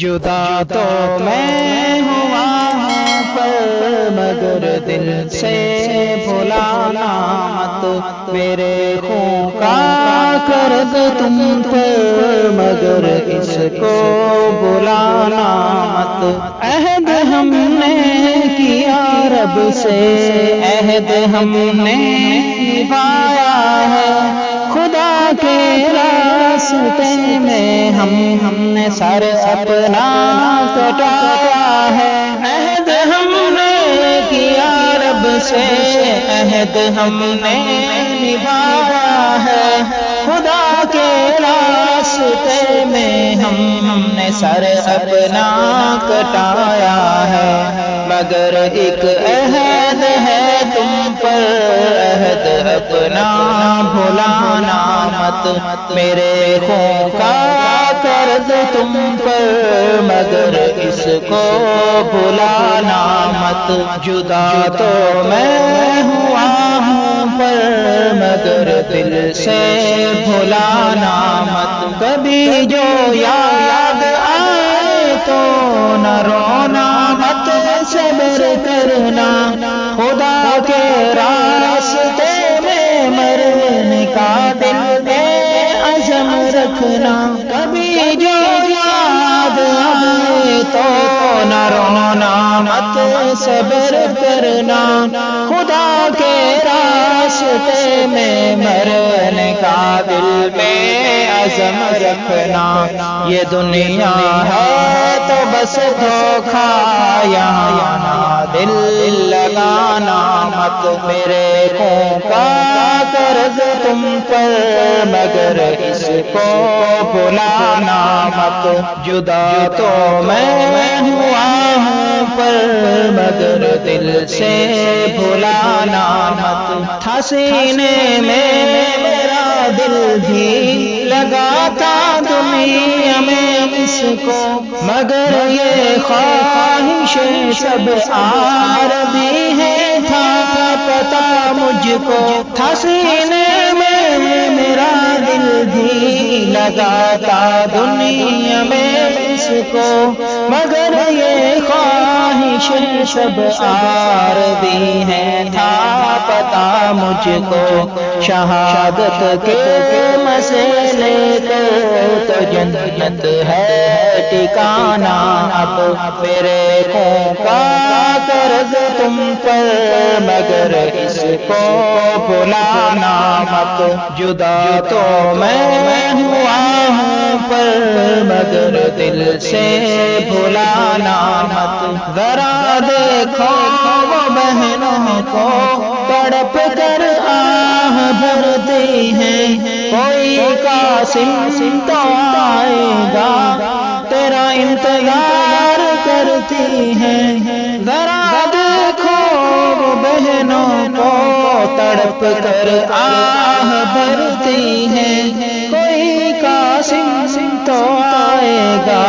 جدا تو میں ہوا ہوں پر مگر دل سے بھلانا مت، میرے خون کا قرض تم پر مگر اس کو بلانا مت۔ عہد ہم نے کیا رب سے، عہد ہم نے نبھایا ہے، خدا کے راستے میں ہم نے سر اپنا کٹایا ہے۔ عہد ہم نے کیا رب سے، عہد ہم نے نبھایا ہے، خدا کے راستے میں ہم نے سر اپنا کٹایا ہے، مگر ایک عہد ہے تم پر، عہد اپنا بھلانا مت، میرے خون کا قرض تم پر مگر اس کو بھلانا مت۔ جدا تو میں ہوا ہوں پر مگر دل سے بھلانا مت۔ کبھی جو یاد آئے تو نہ رونا مت، صبر کرنا، خدا کے راستے میں مرنے کا دل میں عزم رکھنا۔ کبھی جو یاد آئے تو نہ رونا مت، صبر کرنا، خدا کے راستے میں مرنے کا دل میں عزم رکھنا۔ یہ دنیا ہے تو بس دھوکھا، یہاں دل لگانا مت، میرے خون کا قرض تم پر مگر اس کو بھلانا مت۔ جدا تو میں ہوا ہوں پر مگر دل سے بھلانا مت۔ تھا سینے میں میرا دل بھی لگاتا دنیا میں اس کو، مگر یہ خواہش سب عارضی ہے، تھا پتا مجھ کو۔ تھا سینے میں میرا دل بھی لگاتا دنیا میں اس کو، مگر یہ خواہش سب عارضی ہے، تھا پتا مجھ کو۔ شہادت کے مزے لے کر تو جنت ہے ٹھکانا، اب میرے خون کا قرض تم پر مگر اس کو بھلانا مت۔ جدا تو میں ہوا ہوں پر مگر دل سے بھلانا مت۔ ذرا دیکھو وہ بہنوں کو تڑپ کر آہ بھرتی ہیں، کوئی قاسم تو آئے گا تیرا انتظار کرتی ہیں۔ ذرا دیکھو وہ بہنوں کو تڑپ کر آہ بھرتی ہیں، کوئی قاسم تو آئے گا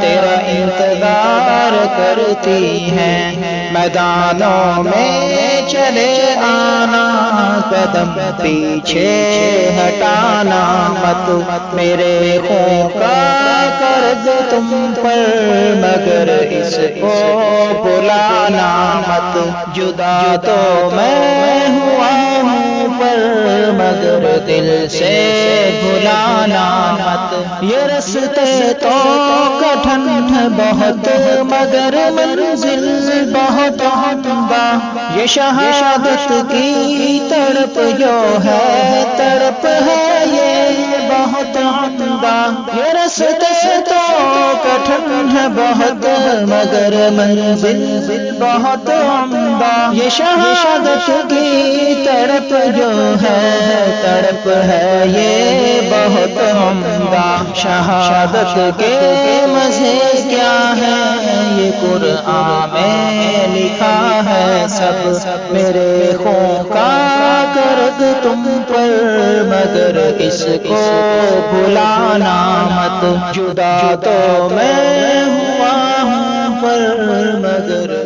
تیرا انتظار کرتی ہیں۔ میدانوں میں چلے آنا، قدم پیچھے ہٹانا مت، میرے خون کا قرض تم پر مگر اس کو بھلانا مت۔ جدا تو میں ہوا ہوں پر مگر دل سے بھلانا مت۔ یہ رستے تو کٹھن بہت مگر منزل بہت عمدہ، یہ شہادت کی تڑپ جو ہے تڑپ ہے یہ بہت عمدہ۔ یہ رستے تو کٹھن ہے بہت مگر منزل بہت عمدہ، یہ شہادت کی تڑپ جو ہے تڑپ ہے یہ بہت عمدہ۔ شہادت کے مزے کیا ہے یہ قرآن میں لکھا ہے سب، میرے خون کا قرض تم پر مگر اس کو بھلانا مت۔ جدا تو میں ہوا ہوں پر مگر